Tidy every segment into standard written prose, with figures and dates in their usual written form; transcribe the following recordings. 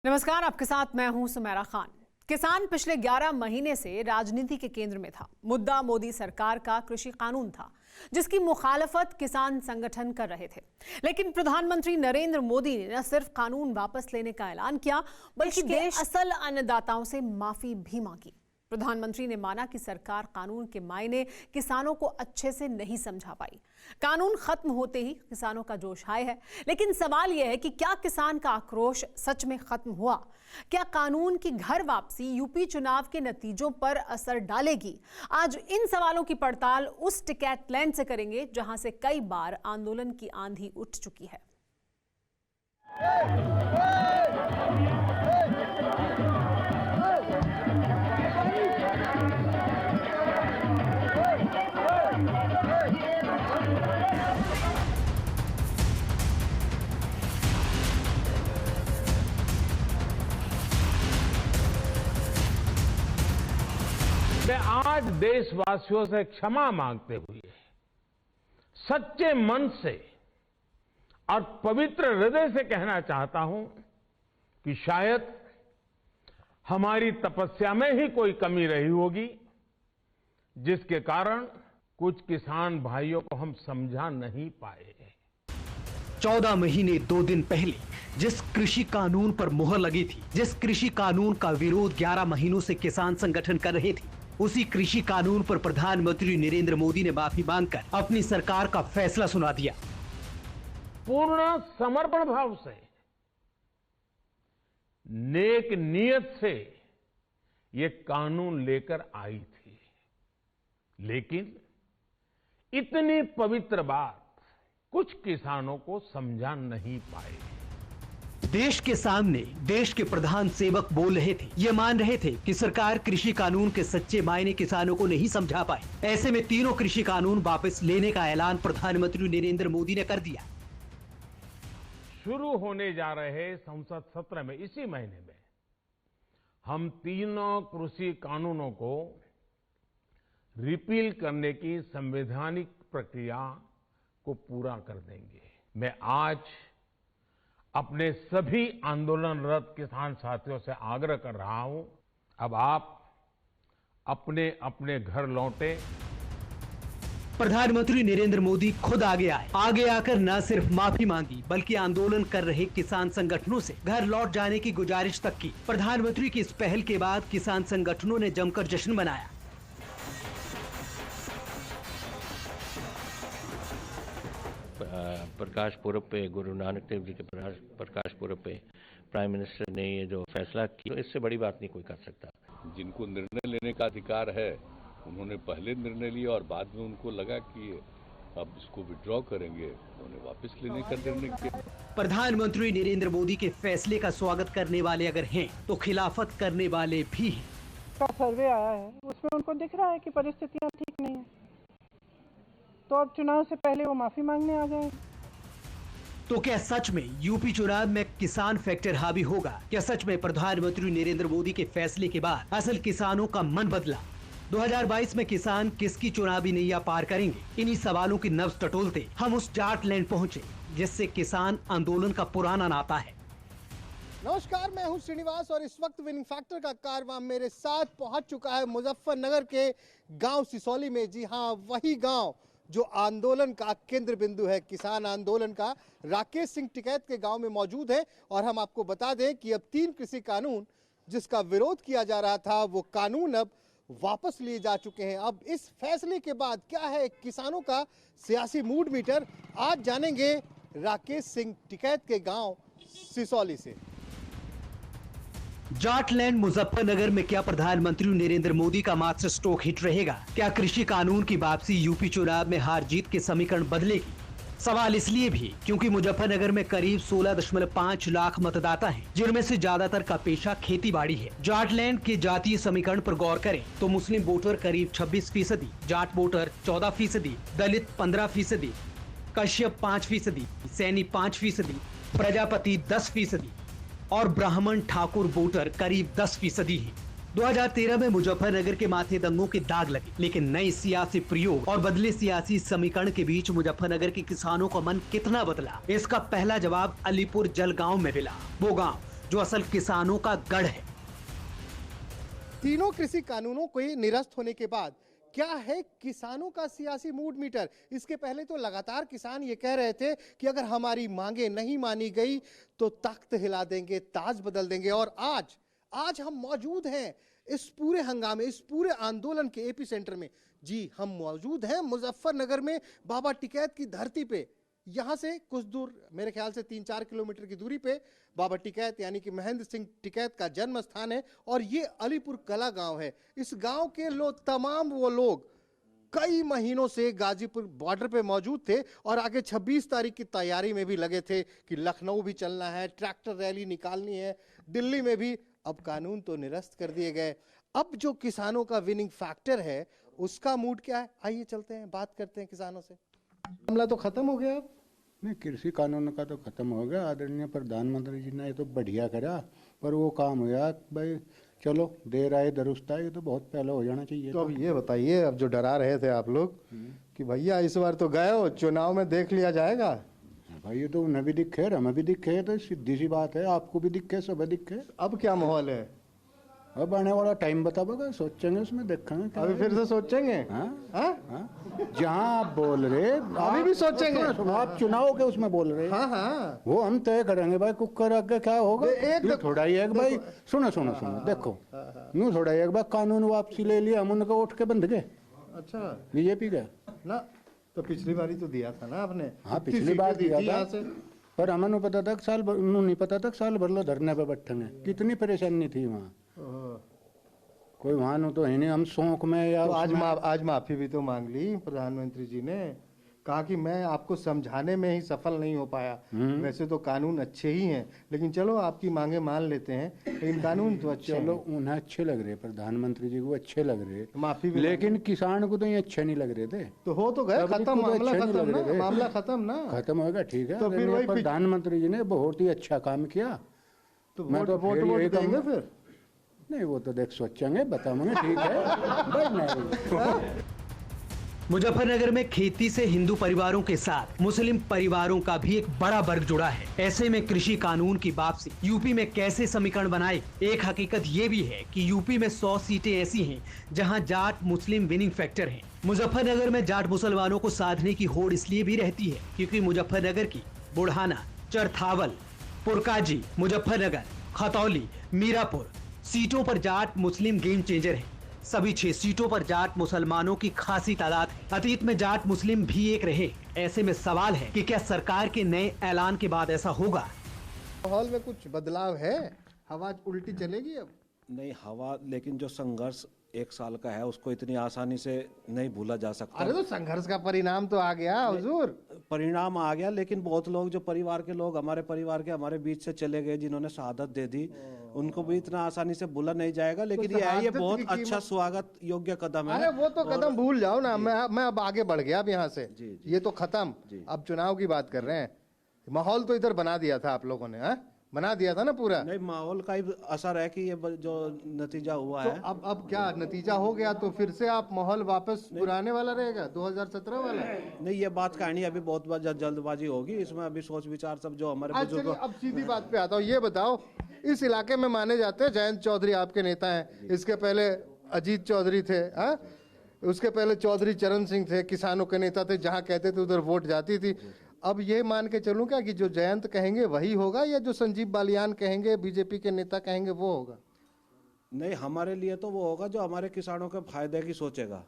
नमस्कार, आपके साथ मैं हूं सुमेरा खान। किसान पिछले 11 महीने से राजनीति के केंद्र में था। मुद्दा मोदी सरकार का कृषि कानून था, जिसकी मुखालफत किसान संगठन कर रहे थे। लेकिन प्रधानमंत्री नरेंद्र मोदी ने न सिर्फ कानून वापस लेने का ऐलान किया, बल्कि देश असल अन्नदाताओं से माफी भी मांगी। प्रधानमंत्री ने माना कि सरकार कानून के मायने किसानों को अच्छे से नहीं समझा पाई। कानून खत्म होते ही किसानों का जोश हाय है, लेकिन सवाल यह है कि क्या किसान का आक्रोश सच में खत्म हुआ? क्या कानून की घर वापसी यूपी चुनाव के नतीजों पर असर डालेगी? आज इन सवालों की पड़ताल उस टिकैटलैंड से करेंगे जहां से कई बार आंदोलन की आंधी उठ चुकी है। मैं आज देशवासियों से क्षमा मांगते हुए सच्चे मन से और पवित्र हृदय से कहना चाहता हूं कि शायद हमारी तपस्या में ही कोई कमी रही होगी, जिसके कारण कुछ किसान भाइयों को हम समझा नहीं पाए। 14 महीने 2 दिन पहले जिस कृषि कानून पर मुहर लगी थी, जिस कृषि कानून का विरोध 11 महीनों से किसान संगठन कर रहे थे, उसी कृषि कानून पर प्रधानमंत्री नरेंद्र मोदी ने माफी मांगकर अपनी सरकार का फैसला सुना दिया। पूर्ण समर्पण भाव से, नेक नियत से ये कानून लेकर आई थी, लेकिन इतनी पवित्र बात कुछ किसानों को समझा नहीं पाए। देश के सामने देश के प्रधान सेवक बोल रहे थे, ये मान रहे थे कि सरकार कृषि कानून के सच्चे मायने किसानों को नहीं समझा पाए। ऐसे में तीनों कृषि कानून वापस लेने का ऐलान प्रधानमंत्री नरेंद्र मोदी ने कर दिया। शुरू होने जा रहे संसद सत्र में इसी महीने में हम तीनों कृषि कानूनों को रिपील करने की संवैधानिक प्रक्रिया को पूरा कर देंगे। मैं आज अपने सभी आंदोलनरत किसान साथियों से आग्रह कर रहा हूं, अब आप अपने अपने घर लौटें। प्रधानमंत्री नरेंद्र मोदी खुद आगे आए। आगे आकर न सिर्फ माफी मांगी, बल्कि आंदोलन कर रहे किसान संगठनों से घर लौट जाने की गुजारिश तक की। प्रधानमंत्री की इस पहल के बाद किसान संगठनों ने जमकर जश्न मनाया। प्रकाश पुरब पे, गुरु नानक देव जी के प्रकाश पुरब पे प्राइम मिनिस्टर ने ये जो फैसला किया, तो इससे बड़ी बात नहीं कोई कर सकता। जिनको निर्णय लेने का अधिकार है, उन्होंने पहले निर्णय लिया और बाद में उनको लगा कि अब इसको विड्रॉ करेंगे, उन्होंने वापस लेने का निर्णय किया। प्रधानमंत्री नरेंद्र मोदी के फैसले का स्वागत करने वाले अगर हैं, तो खिलाफत करने वाले भी हैं। का सर्वे आया है, उसमें उनको दिख रहा है कि परिस्थितियां ठीक नहीं है, तो अब चुनाव से पहले वो माफी मांगने आ गए। तो क्या सच में यूपी चुनाव में किसान फैक्टर हावी होगा? क्या सच में प्रधानमंत्री नरेंद्र मोदी के फैसले के बाद असल किसानों का मन बदला? 2022 में किसान किसकी चुनावी नैया पार करेंगे? इन्हीं सवालों की नब्ज टटोलते हम उस जाटलैंड पहुंचे, जिससे किसान आंदोलन का पुराना नाता है। नमस्कार, मैं हूं श्रीनिवास और इस वक्त विनिंग फैक्टर का कारवां मेरे साथ पहुंच चुका है मुजफ्फरनगर के गांव सिसौली में। जी हां, वही गांव जो आंदोलन का केंद्र बिंदु है, किसान आंदोलन का। राकेश सिंह टिकैत के गांव में मौजूद है और हम आपको बता दें कि अब 3 कृषि कानून जिसका विरोध किया जा रहा था, वो कानून अब वापस लिए जा चुके हैं। अब इस फैसले के बाद क्या है किसानों का सियासी मूड मीटर, आज जानेंगे राकेश सिंह टिकैत के गांव सिसौली से। जाटलैंड मुजफ्फरनगर में क्या प्रधानमंत्री नरेंद्र मोदी का मास्टर स्ट्रोक हिट रहेगा? क्या कृषि कानून की वापसी यूपी चुनाव में हार जीत के समीकरण बदलेगी? सवाल इसलिए भी क्योंकि मुजफ्फरनगर में करीब 16.5 लाख मतदाता हैं, जिनमें से ज्यादातर का पेशा खेती-बाड़ी है। जाटलैंड के जातीय समीकरण पर गौर करें तो मुस्लिम वोटर करीब 26%, जाट वोटर 14%, दलित 15%, कश्यप 5%, सैनी 5%, प्रजापति 10% और ब्राह्मण ठाकुर वोटर करीब 10% है। 2013 में मुजफ्फरनगर के माथे दंगों के दाग लगे, लेकिन नए सियासी प्रयोग और बदले सियासी समीकरण के बीच मुजफ्फरनगर के किसानों का मन कितना बदला, इसका पहला जवाब अलीपुर जलगांव में मिला। वो गांव जो असल किसानों का गढ़ है। तीनों कृषि कानूनों के निरस्त होने के बाद क्या है किसानों का सियासी मूड मीटर? इसके पहले तो लगातार किसान ये कह रहे थे कि अगर हमारी मांगे नहीं मानी गई तो तख्त हिला देंगे, ताज बदल देंगे। और आज हम मौजूद हैं इस पूरे हंगामे, इस पूरे आंदोलन के एपी सेंटर में। जी, हम मौजूद हैं मुजफ्फरनगर में, बाबा टिकैत की धरती पे। यहां से कुछ दूर, मेरे ख्याल से 3-4 किलोमीटर की दूरी पे बाबा टिकैत यानी कि महेंद्र सिंह टिकैत का जन्म स्थान है। और ये अलीपुर कला गांव है। इस गांव के तमाम वो लोग कई महीनों से गाजीपुर बॉर्डर पे मौजूद थे और आगे 26 तारीख की तैयारी में भी लगे थे कि लखनऊ भी चलना है, ट्रैक्टर रैली निकालनी है, दिल्ली में भी। अब कानून तो निरस्त कर दिए गए। अब जो किसानों का विनिंग फैक्टर है उसका मूड क्या है? आइए चलते हैं, बात करते हैं किसानों से। मामला तो खत्म हो गया। अब नहीं, कृषि कानून का तो खत्म हो गया। आदरणीय प्रधानमंत्री जी ने ये तो बढ़िया करा, पर वो काम हुआ भाई, चलो देर आए दुरुस्त आए, ये तो बहुत पहले हो जाना चाहिए। तो अब ये बताइए, अब जो डरा रहे थे आप लोग कि भैया इस बार तो गए हो, चुनाव में देख लिया जाएगा। भाई ये तो उन्हें भी दिखे, हमें भी दिखे, तो सीधी सी बात है, आपको भी दिखे, सब दिखे। अब क्या माहौल है? अब आने वाला टाइम बताओगे, सोचेंगे उसमें, देखेंगे। अभी फिर से सोचेंगे? जहाँ आप बोल रहे अभी भी सोचेंगे। आप चुनाव के उसमें बोल रहे, हाँ, वो हम तय करेंगे भाई, कुकर आगे क्या होगा। यूं थोड़ा ही है भाई, सुनो देखो, यूं थोड़ा ही है भाई, कानून वापसी ले लिया, हम उनका उठ के बंद गए। अच्छा, बीजेपी का ना, तो पिछली बारी तो दिया था ना आपने। हाँ, पिछली बार दिया था, पर हमें पता था साल भर, नहीं पता था साल भर लो धरने पे बैठेंगे। कितनी परेशानी थी वहाँ, कोई वहाँ तो है नहीं। हम शौक में या तो आज माफी भी तो मांग ली प्रधानमंत्री जी ने, कहा कि मैं आपको समझाने में ही सफल नहीं हो पाया। वैसे तो कानून अच्छे ही हैं, लेकिन चलो आपकी मांगे मान लेते हैं, लेकिन कानून तो अच्छे चलो उन्हें अच्छे लग रहे, प्रधानमंत्री जी को अच्छे लग रहे, माफी भी, लेकिन किसान को तो ये अच्छे नहीं लग रहे थे। तो हो तो गए, खत्म मामला, खत्म ना, खत्म होगा, ठीक है। तो फिर वही प्रधानमंत्री जी ने बहुत ही अच्छा काम किया। तो वोट देंगे फिर? नहीं, वो तो देख सोचेंगे, बताऊंगे, ठीक है। मुजफ्फरनगर में खेती से हिंदू परिवारों के साथ मुस्लिम परिवारों का भी एक बड़ा वर्ग जुड़ा है। ऐसे में कृषि कानून की वापसी यूपी में कैसे समीकरण बनाए? एक हकीकत ये भी है कि यूपी में 100 सीटें ऐसी हैं जहां जाट मुस्लिम विनिंग फैक्टर है। मुजफ्फरनगर में जाट मुसलमानों को साधने की होड़ इसलिए भी रहती है क्योंकि मुजफ्फरनगर की बुढ़ाना, चरथावल, पुरकाजी, मुजफ्फरनगर, खतौली, मीरापुर सीटों पर जाट मुस्लिम गेम चेंजर है। सभी 6 सीटों पर जाट मुसलमानों की खासी तादाद है। अतीत में जाट मुस्लिम भी एक रहे। ऐसे में सवाल है कि क्या सरकार के नए ऐलान के बाद ऐसा होगा? माहौल में कुछ बदलाव है? हवा उल्टी चलेगी अब? नहीं, हवा, लेकिन जो संघर्ष 1 साल का है उसको इतनी आसानी से नहीं भूला जा सकता। अरे तो संघर्ष का परिणाम तो आ गया हुजूर। परिणाम आ गया, लेकिन बहुत लोग, जो परिवार के लोग, हमारे परिवार के हमारे बीच से चले गए, जिन्होंने शहादत दे दी, उनको भी इतना आसानी से भूला नहीं जाएगा। लेकिन तो ये बहुत अच्छा स्वागत योग्य कदम है। अरे वो तो कदम भूल जाओ ना, मैं अब आगे बढ़ गया अब यहाँ से। ये तो खत्म, अब चुनाव की बात कर रहे हैं। माहौल तो इधर बना दिया था आप लोगों ने, बना दिया था ना पूरा। नहीं, माहौल का ही असर है कि ये जो नतीजा हुआ तो है। अब क्या नतीजा हो गया, तो फिर से आप माहौल वापस पुराने वाला रहेगा, 2017 वाला? नहीं, ये बात कहानी अभी बहुत जल्दबाजी होगी, इसमें अभी सोच विचार सब जो हमारे बुजुर्ग। अब सीधी बात पे आता हूँ, ये बताओ, इस इलाके में माने जाते हैं जयंत चौधरी आपके नेता हैं, इसके पहले अजीत चौधरी थे, उसके पहले चौधरी चरण सिंह थे, किसानों के नेता थे, जहाँ कहते थे उधर वोट जाती थी। अब ये मान के चलूं क्या कि जो जयंत कहेंगे वही होगा, या जो संजीव बालियान कहेंगे, बीजेपी के नेता कहेंगे, वो होगा? नहीं, हमारे लिए तो वो होगा जो हमारे किसानों के फायदे की सोचेगा,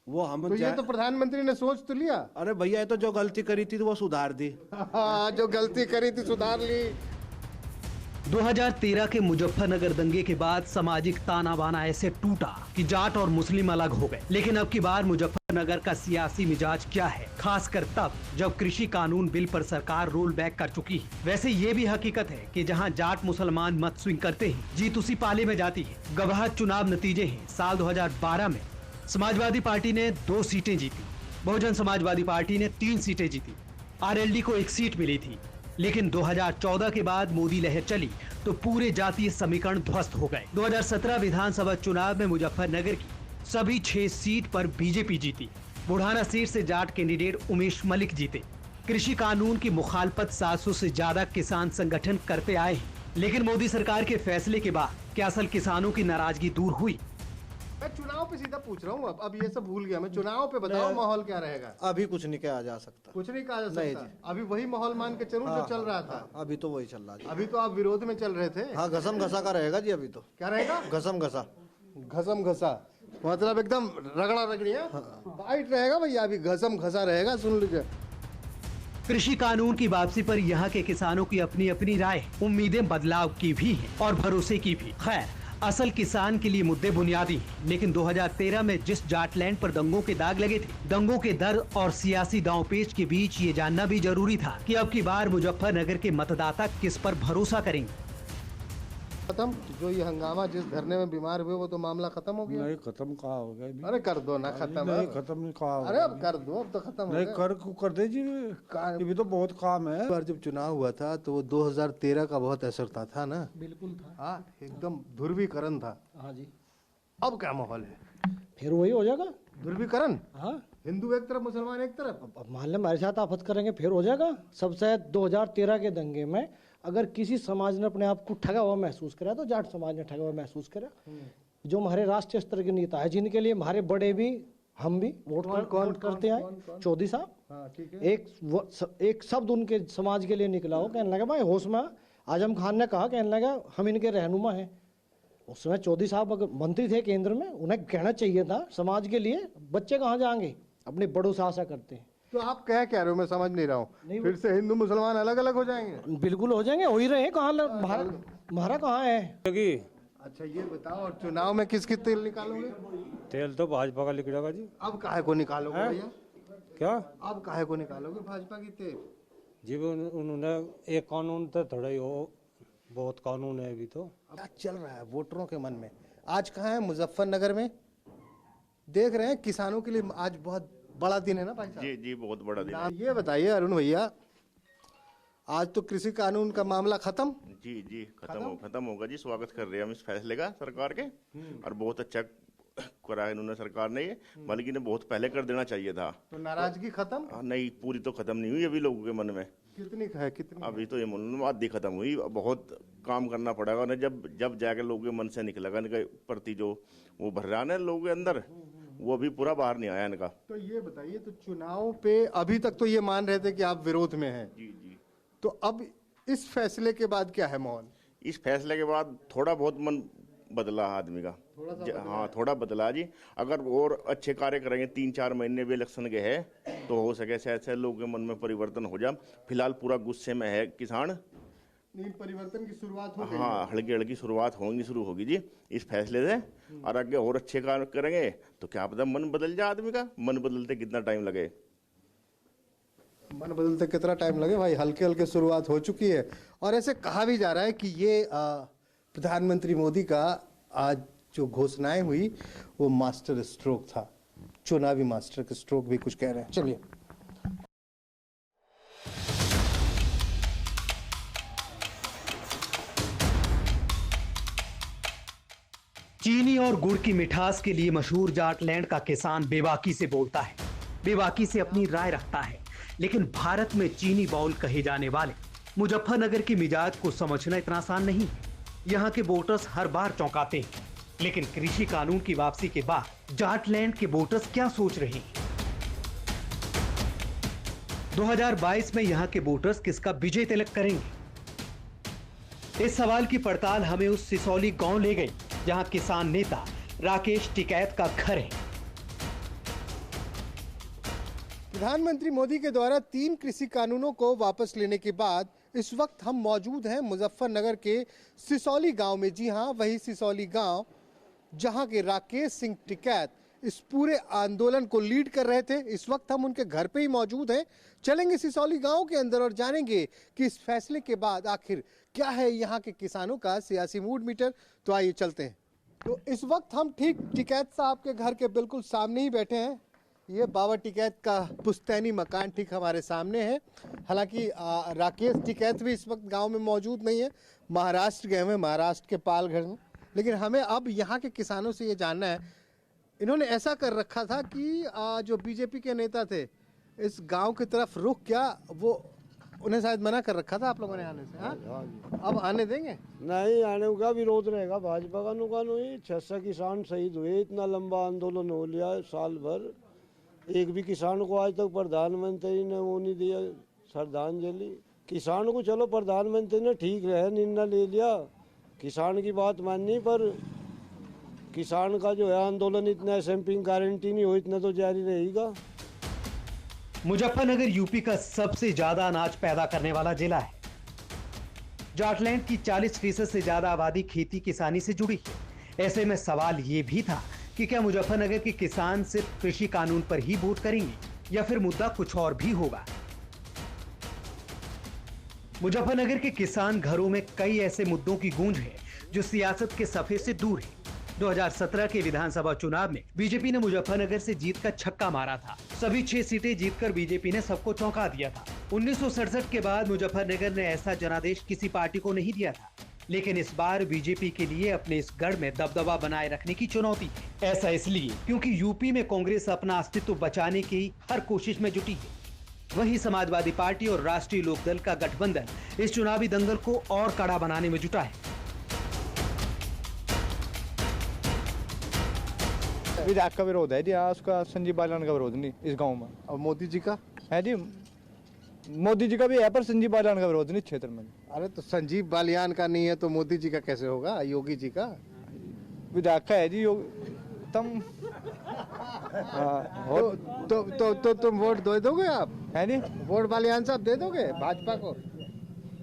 वो हम। तो ये तो प्रधानमंत्री ने सोच तो लिया। अरे भैया, ये तो जो गलती करी थी वो सुधार दी। जो गलती करी थी सुधार ली। 2013 के मुजफ्फरनगर दंगे के बाद सामाजिक ताना बाना ऐसे टूटा कि जाट और मुस्लिम अलग हो गए। लेकिन अब की बार मुजफ्फरनगर का सियासी मिजाज क्या है, खासकर तब जब कृषि कानून बिल पर सरकार रोल बैक कर चुकी है। वैसे ये भी हकीकत है कि जहां जाट मुसलमान मत स्विंग करते हैं, जीत उसी पाले में जाती है। गवाह चुनाव नतीजे हैं। साल 2012 में समाजवादी पार्टी ने 2 सीटें जीती, बहुजन समाजवादी पार्टी ने 3 सीटें जीती, आरएलडी को 1 सीट मिली थी। लेकिन 2014 के बाद मोदी लहर चली तो पूरे जातीय समीकरण ध्वस्त हो गए। 2017 विधानसभा चुनाव में मुजफ्फरनगर की सभी 6 सीट पर बीजेपी जीती। बुढ़ाना सीट से जाट कैंडिडेट उमेश मलिक जीते। कृषि कानून की मुखालफत 700 से ज्यादा किसान संगठन करते आए हैं। लेकिन मोदी सरकार के फैसले के बाद क्या असल किसानों की नाराजगी दूर हुई? मैं चुनाव पे सीधा पूछ रहा हूँ, अब ये सब भूल गया मैं। चुनाव पे बताओ माहौल क्या रहेगा? अभी कुछ नहीं कहा जा सकता, कुछ नहीं कहा जा नहीं सकता। अभी वही माहौल मान के चलूं जो चल रहा था। अभी तो वही चल रहा है। अभी तो आप विरोध में चल रहे थे। हाँ, घसम घसा का रहेगा जी। अभी तो क्या रहेगा? घसम घसा। घसम घसा मतलब एकदम रगड़ा रगड़ी है। फाइट रहेगा भैया, अभी घसम घसा रहेगा। सुन लीजिए, कृषि कानून की वापसी पर यहाँ के किसानों की अपनी अपनी राय, उम्मीदें बदलाव की भी हैं और भरोसे की भी। खैर, असल किसान के लिए मुद्दे बुनियादी हैं, लेकिन 2013 में जिस जाटलैंड पर दंगों के दाग लगे थे, दंगों के दर्द और सियासी दांवपेच के बीच ये जानना भी जरूरी था कि अब की बार मुजफ्फरनगर के मतदाता किस पर भरोसा करेंगे। खत्म जो ये हंगामा, जिस धरने में बीमार हुए, वो तो मामला खत्म हो गया। नहीं, खत्म कहाँ हो गया? अरे कर दो ना खत्म। नहीं, खत्म नहीं कहाँ हो अरे अब कर दो, अब तो खत्म हो नहीं, गया। कर दे जी, ये भी तो बहुत काम है। बार जब चुनाव हुआ था तो वो 2013 का बहुत असर था ना? बिल्कुल था। हाँ, एकदम ध्रुवीकरण था। हाँ जी। अब क्या माहौल है? फिर वही हो जाएगा ध्रुवीकरण। हाँ, हिंदू एक तरफ, मुसलमान एक तरफ। अब मान लें हमारे साथ आफत करेंगे फिर हो जाएगा सब। शायद 2013 के दंगे में अगर किसी समाज ने अपने आप को ठगा हुआ महसूस करा तो जाट समाज ने ठगा हुआ महसूस करा। जो हमारे राष्ट्रीय स्तर के नेता है, जिनके लिए हमारे बड़े भी हम भी वोट करते हैं, चौधरी साहब, हाँ, ठीक है। एक शब्द उनके समाज के लिए निकला हो, कहने लगा भाई होश में। आजम खान ने कहा, कहने लगा हम इनके रहनुमा हैं। उस समय चौधरी साहब अगर मंत्री थे केंद्र में, उन्हें कहना चाहिए था समाज के लिए बच्चे कहाँ जाएंगे, अपने बड़ों से आशा करते हैं। तो आप कह क्या रहे हो? मैं समझ नहीं रहा हूँ। फिर से हिंदू मुसलमान अलग अलग हो जाएंगे? बिल्कुल हो जाएंगे, हो ही रहे हैं। कहाँ हमारा कहाँ है? अच्छा ये बताओ, और चुनाव में किसकी तेल निकालोगे? तेल तो भाजपा का निकलेगा जी। अब काहे को निकालोगे भैया? क्या? अब काहे को निकालोगे भाजपा की तेल? जी, उन्होंने एक कानून तो थोड़ा ही हो, बहुत कानून है अभी तो। क्या चल रहा है वोटरों के मन में? आज कहाँ है? मुजफ्फरनगर में देख रहे हैं। किसानों के लिए आज बहुत बड़ा दिन है ना भाई साहब? जी जी, बहुत बड़ा दिन है। ये बताइए अरुण भैया, आज तो कृषि कानून का मामला खत्म? जी जी, खत्म होगा जी। स्वागत कर रहे हैं हम इस फैसले का सरकार के, और बहुत अच्छा करा है इन्होंने सरकार ने ये, बल्कि इन्हें बहुत पहले कर देना चाहिए था। तो नाराजगी खत्म? नहीं, पूरी तो खत्म नहीं हुई अभी लोगों के मन में। कितनी है? कितनी? अभी तो ये मन आधी खत्म हुई। बहुत काम करना पड़ेगा ना, जब जाकर लोगों के मन से निकलेगा इनके प्रति जो वो भर रहा है लोगों के अंदर, वो अभी पूरा बाहर नहीं आया इनका। तो ये बताइए, तो चुनाव पे अभी तक तो ये मान रहे थे कि आप विरोध में हैं। जी जी। तो अब इस फैसले के बाद क्या है माहौल? इस फैसले के बाद थोड़ा बहुत मन बदला आदमी का। हाँ, थोड़ा बदला जी। अगर और अच्छे कार्य करेंगे, 3-4 महीने भी इलेक्शन के है, तो हो सके शायद लोगों के मन में परिवर्तन हो जाए। फिलहाल पूरा गुस्से में है किसान। परिवर्तन की शुरुआत हो गई? हाँ, हल्की शुरुआत शुरू होगी जी इस फैसले से। और आगे और अच्छे कार्य करेंगे तो क्या पता मन बदल जाए आदमी का। मन बदलते कितना टाइम लगे? मन बदलते कितना टाइम लगे भाई? हल्के हल्के शुरुआत हो चुकी है। और ऐसे कहा भी जा रहा है कि ये प्रधानमंत्री मोदी का आज जो घोषणाएं हुई वो मास्टर स्ट्रोक था, चुनावी मास्टर स्ट्रोक भी कुछ कह रहे हैं। चलिए, चीनी और गुड़ की मिठास के लिए मशहूर जाटलैंड का किसान बेबाकी से बोलता है, बेबाकी से अपनी राय रखता है। लेकिन भारत में चीनी बाउल कहे जाने वाले मुजफ्फरनगर की मिजाज को समझना इतना आसान नहीं है। यहाँ के वोटर्स हर बार चौंकाते हैं, लेकिन कृषि कानून की वापसी के बाद जाटलैंड के वोटर्स क्या सोच रहे हैं? 2022 में यहाँ के वोटर्स किसका विजय तिलक करेंगे? इस सवाल की पड़ताल हमें उस सिसौली गांव ले गई जहां किसान नेता राकेश टिकैत का घर है। प्रधानमंत्री मोदी के द्वारा 3 कृषि कानूनों को वापस लेने के बाद इस वक्त हम मौजूद हैं मुजफ्फरनगर के सिसौली गांव में। जी हां, वही सिसौली गांव जहां के राकेश सिंह टिकैत इस पूरे आंदोलन को लीड कर रहे थे। इस वक्त हम उनके घर पे ही मौजूद हैं। चलेंगे सिसौली गांव के अंदर और जानेंगे कि इस फैसले के बाद आखिर क्या है यहाँ के किसानों का सियासी मूड मीटर। तो आइए चलते हैं। तो इस वक्त हम ठीक टिकैत साहब के घर के बिल्कुल सामने ही बैठे हैं। ये बाबा टिकैत का पुश्तैनी मकान ठीक हमारे सामने है। हालांकि राकेश टिकैत भी इस वक्त गांव में मौजूद नहीं है, महाराष्ट्र गए हुए, महाराष्ट्र के पालघर में। लेकिन हमें अब यहाँ के किसानों से ये जानना है, इन्होंने ऐसा कर रखा था कि जो बीजेपी के नेता थे इस गांव की तरफ रुख क्या वो उन्हें शायद मना कर रखा था आप लोगों ने आने से, हाँ? अब आने देंगे? नहीं, आने का विरोध रहेगा भाजपा का। नुकान हुई 600 किसान शहीद हुए, इतना लंबा आंदोलन हो लिया साल भर, एक भी किसान को आज तक प्रधानमंत्री ने वो नहीं दिया श्रद्धांजलि। किसान को चलो प्रधानमंत्री ने ठीक है निर्णय ले लिया, किसान की बात माननी, पर किसान का जो है आंदोलन इतना एसएमपी गारंटी नहीं हो, इतना तो जारी रहेगा। मुजफ्फरनगर यूपी का सबसे ज्यादा अनाज पैदा करने वाला जिला है। जाटलैंड की 40% से ज्यादा आबादी खेती किसानी से जुड़ी है। ऐसे में सवाल ये भी था कि क्या मुजफ्फरनगर के किसान सिर्फ कृषि कानून पर ही वोट करेंगे या फिर मुद्दा कुछ और भी होगा। मुजफ्फरनगर के किसान घरों में कई ऐसे मुद्दों की गूंज है जो सियासत के सफे से दूर है। 2017 के विधानसभा चुनाव में बीजेपी ने मुजफ्फरनगर से जीत का छक्का मारा था। सभी 6 सीटें जीतकर बीजेपी ने सबको चौंका दिया था। 1967 के बाद मुजफ्फरनगर ने ऐसा जनादेश किसी पार्टी को नहीं दिया था, लेकिन इस बार बीजेपी के लिए अपने इस गढ़ में दबदबा बनाए रखने की चुनौती है। ऐसा इसलिए क्योंकि यूपी में कांग्रेस अपना अस्तित्व बचाने की हर कोशिश में जुटी है। वहीं समाजवादी पार्टी और राष्ट्रीय लोकदल का गठबंधन इस चुनावी दंगल को और कड़ा बनाने में जुटा है। विधायक का विरोध है जी, हाँ, उसका संजीव बालियान का विरोध नहीं इस गांव में। और मोदी जी का है जी, मोदी जी का भी है पर संजीव बालियान का विरोध नहीं क्षेत्र में। अरे तो संजीव बालियान का नहीं है तो मोदी जी का कैसे होगा? योगी जी का विधायक का है जी तुम तो तुम वोट दे दोगे आप? है जी, वोट बालियान साहब दे दोगे भाजपा को?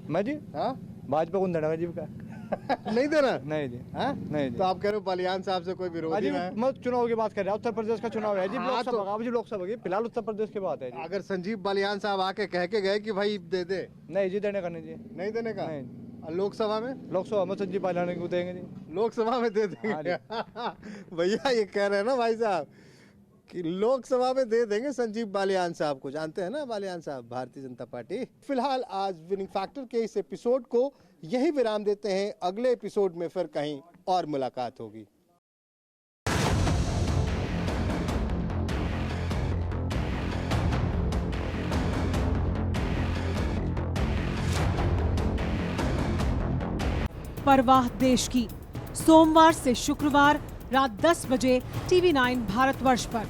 मैं जी, हाँ, भाजपा को देना जी का नहीं देना? नहीं जी, हाँ? नहीं जी। तो आप कह रहे हो बालियान साहब से कोई विरोध नहीं है? मैं चुनाव की बात कर रहा हूँ, उत्तर प्रदेश का चुनाव है जी, हाँ, लोकसभा की फिलहाल उत्तर प्रदेश की बात है जी। अगर संजीव बालियान साहब आके कह के गए कि भाई दे दे? नहीं जी, देने का नहीं जी। नहीं देने का? नहीं। लोकसभा में? लोकसभा में संजीव बालियान को देंगे जी। लोकसभा में दे देंगे? भैया ये कह रहे हैं ना भाई साहब कि लोकसभा में दे देंगे संजीव बालियान साहब को। जानते हैं ना बालियान साहब, भारतीय जनता पार्टी। फिलहाल आज विनिंग फैक्टर के इस एपिसोड को यही विराम देते हैं। अगले एपिसोड में फिर कहीं और मुलाकात होगी। परवाह देश की, सोमवार से शुक्रवार रात 10 बजे TV9 भारतवर्ष पर।